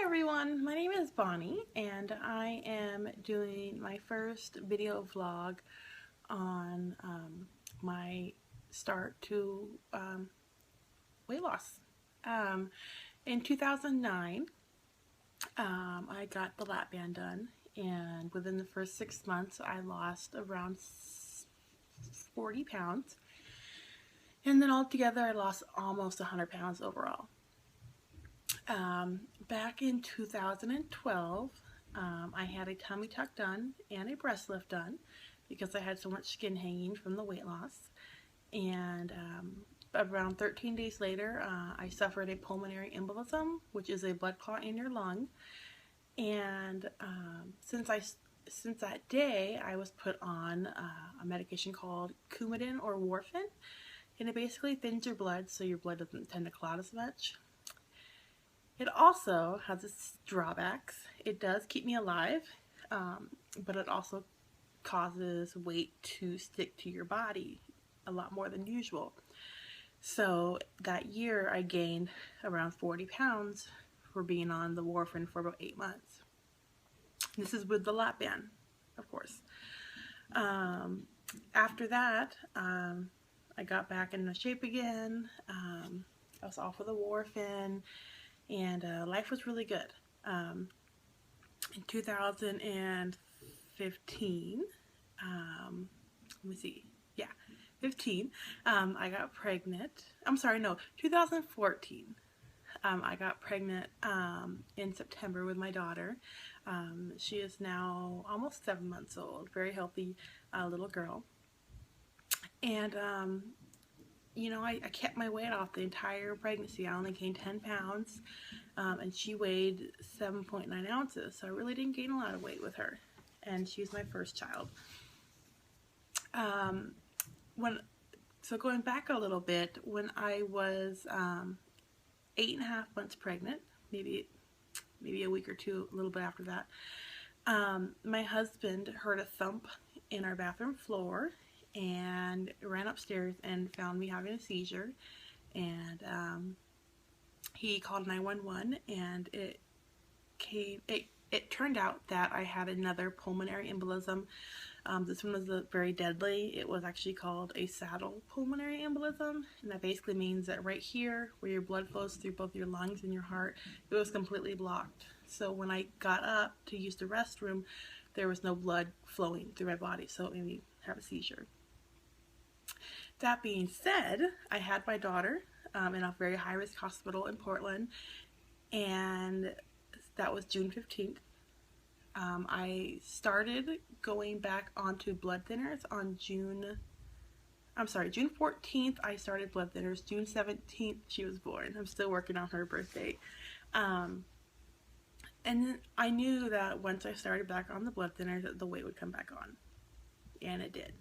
everyone, my name is Bonnie and I am doing my first video vlog on my start to weight loss. In 2009, I got the lap band done, and within the first 6 months I lost around 40 pounds, and then altogether I lost almost 100 pounds overall. Back in 2012, I had a tummy tuck done and a breast lift done because I had so much skin hanging from the weight loss. And around 13 days later, I suffered a pulmonary embolism, which is a blood clot in your lung. And since that day, I was put on a medication called Coumadin or warfarin, and it basically thins your blood so your blood doesn't tend to clot as much. It also has its drawbacks. It does keep me alive, but it also causes weight to stick to your body a lot more than usual. So that year I gained around 40 pounds for being on the warfarin for about 8 months. This is with the lap band, of course. After that, I got back into shape again. I was off with the warfarin. And life was really good. In 2015, let me see, yeah, 15, I got pregnant. I'm sorry, no, 2014. I got pregnant in September with my daughter. She is now almost 7 months old, very healthy little girl. And you know, I kept my weight off the entire pregnancy. I only gained 10 pounds, and she weighed 7.9 ounces, so I really didn't gain a lot of weight with her, and she was my first child. So going back a little bit, when I was 8.5 months pregnant, maybe a week or two, a little bit after that, my husband heard a thump in our bathroom floor and ran upstairs and found me having a seizure, and he called 911, and it turned out that I had another pulmonary embolism. This one was very deadly. It was actually called a saddle pulmonary embolism, and that basically means that right here where your blood flows through both your lungs and your heart, it was completely blocked. So when I got up to use the restroom, there was no blood flowing through my body, so it made me have a seizure. That being said, I had my daughter in a very high-risk hospital in Portland, and that was June 15th. I started going back onto blood thinners on June 14th. I started blood thinners. June 17th, she was born. I'm still working on her birthday. And I knew that once I started back on the blood thinners, that the weight would come back on, and it did.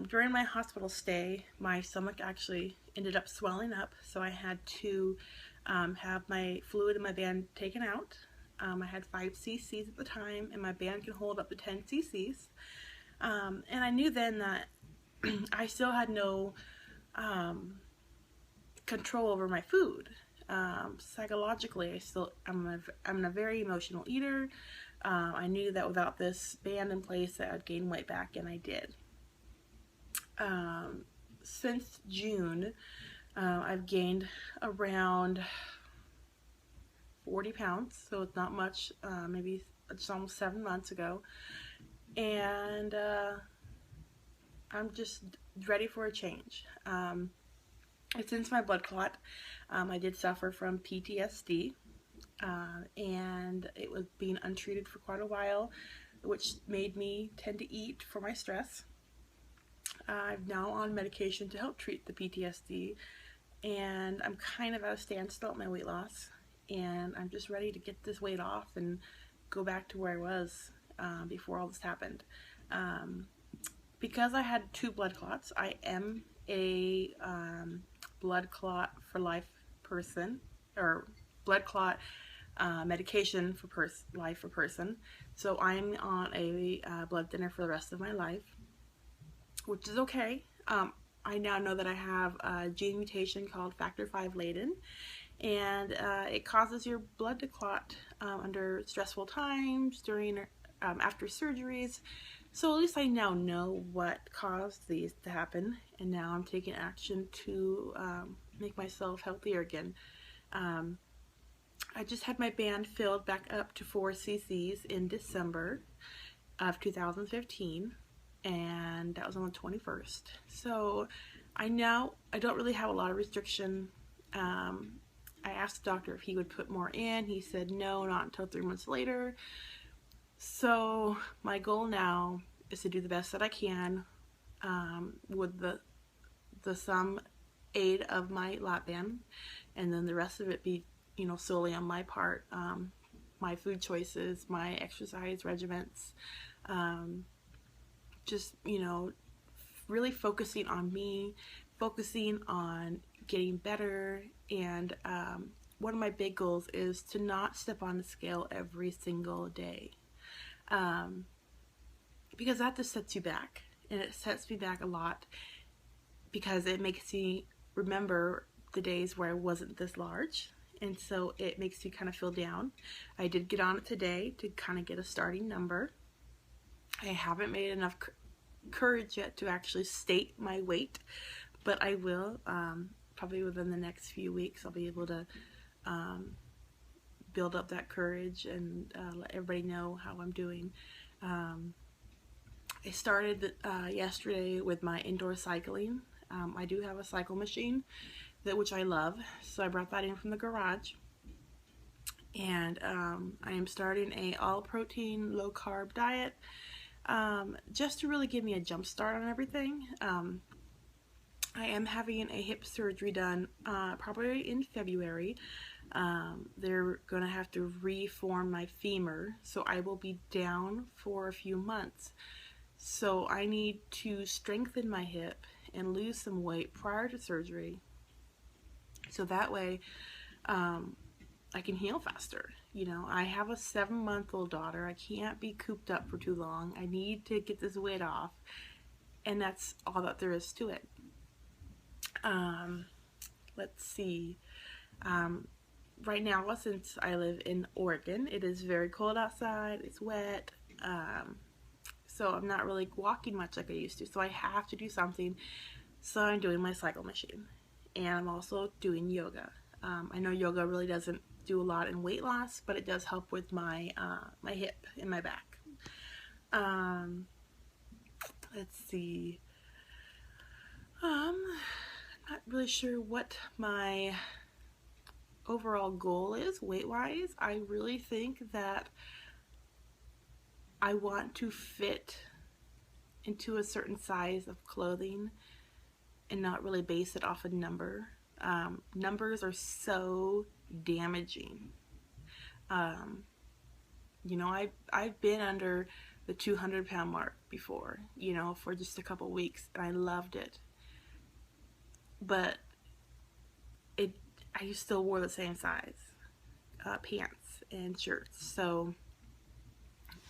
During my hospital stay, my stomach actually ended up swelling up, so I had to have my fluid in my band taken out. I had 5 cc's at the time, and my band can hold up to 10 cc's. And I knew then that I still had no control over my food. Psychologically, I'm a very emotional eater. I knew that without this band in place that I'd gain weight back, and I did. Since June, I've gained around 40 pounds, so it's not much. Maybe it's almost 7 months ago, and I'm just ready for a change. Since my blood clot, I did suffer from PTSD, and it was being untreated for quite a while, which made me tend to eat for my stress. I'm now on medication to help treat the PTSD, and I'm kind of at a standstill at my weight loss, and I'm just ready to get this weight off and go back to where I was before all this happened. Because I had 2 blood clots, I am a blood clot for life person, or blood clot medication for life for person. So I'm on a blood thinner for the rest of my life, which is okay. I now know that I have a gene mutation called factor V Leiden, and it causes your blood to clot under stressful times, during after surgeries. So at least I now know what caused these to happen, and now I'm taking action to make myself healthier again. I just had my band filled back up to 4 cc's in December of 2015, and that was on the 21st. So I don't really have a lot of restriction. I asked the doctor if he would put more in. He said no, not until 3 months later. So my goal now is to do the best that I can with some aid of my lap band, and then the rest of it be, solely on my part. My food choices, my exercise regimens, just, really focusing on me, focusing on getting better. And one of my big goals is to not step on the scale every single day, because that just sets you back, and it sets me back a lot, because it makes me remember the days where I wasn't this large, and so it makes me kind of feel down. I did get on it today to kind of get a starting number. I haven't made enough courage yet to actually state my weight, but I will. Probably within the next few weeks I'll be able to build up that courage and let everybody know how I'm doing. I started yesterday with my indoor cycling. I do have a cycle machine which I love, so I brought that in from the garage, and I am starting a all protein low carb diet, just to really give me a jump start on everything. I am having a hip surgery done probably in February. They're going to have to reform my femur, so I will be down for a few months. So I need to strengthen my hip and lose some weight prior to surgery, so that way I can heal faster. I have a 7-month-old daughter. I can't be cooped up for too long. I need to get this weight off, and that's all that there is to it. Let's see. Right now, since I live in Oregon, it is very cold outside. It's wet. So I'm not really walking much like I used to. So I have to do something. So I'm doing my cycle machine, and I'm also doing yoga. I know yoga really doesn't do a lot in weight loss, but it does help with my my hip and my back. Let's see. Not really sure what my overall goal is weight-wise. I really think that I want to fit into a certain size of clothing and not really base it off a number. Numbers are so damaging. I've been under the 200-pound mark before, for just a couple weeks, and I loved it. But I still wore the same size pants and shirts. So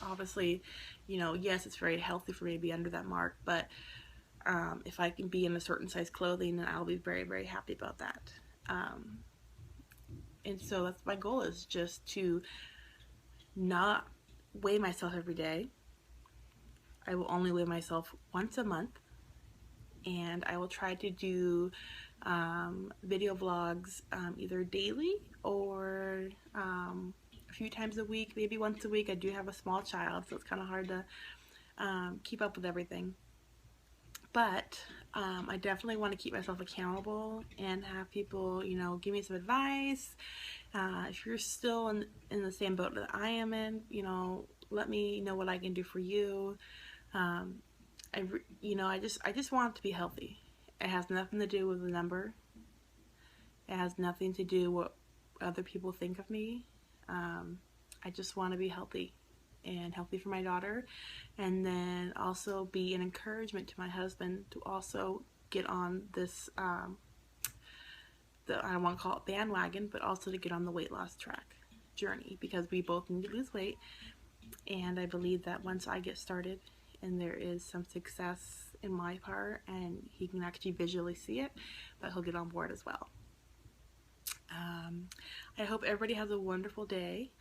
obviously, yes, it's very healthy for me to be under that mark, but if I can be in a certain size clothing, then I'll be very, very happy about that. And so that's my goal, is just to not weigh myself every day. I will only weigh myself once a month, and I will try to do video vlogs either daily or a few times a week, maybe once a week. I do have a small child, so it's kind of hard to keep up with everything. But I definitely want to keep myself accountable and have people, give me some advice. If you're still in the same boat that I am in, let me know what I can do for you. I just want to be healthy. It has nothing to do with the number. It has nothing to do with what other people think of me. I just want to be healthy, and healthy for my daughter, and then also be an encouragement to my husband to also get on this, I don't want to call it bandwagon, but also to get on the weight loss track journey, because we both need to lose weight. And I believe that once I get started and there is some success in my part and he can actually visually see it, that he'll get on board as well. I hope everybody has a wonderful day,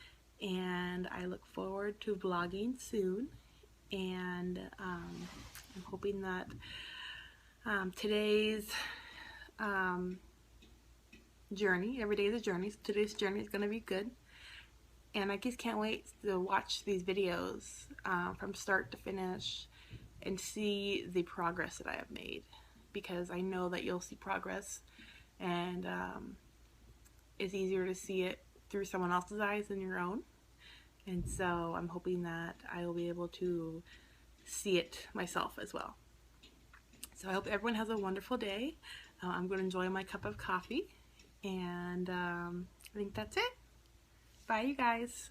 and I look forward to vlogging soon. And I'm hoping that today's journey, every day is a journey, so today's journey is going to be good. And I just can't wait to watch these videos from start to finish and see the progress that I have made, because I know that you'll see progress, and it's easier to see it through someone else's eyes than your own. And so I'm hoping that I will be able to see it myself as well. So I hope everyone has a wonderful day. I'm going to enjoy my cup of coffee, and I think that's it. Bye, you guys.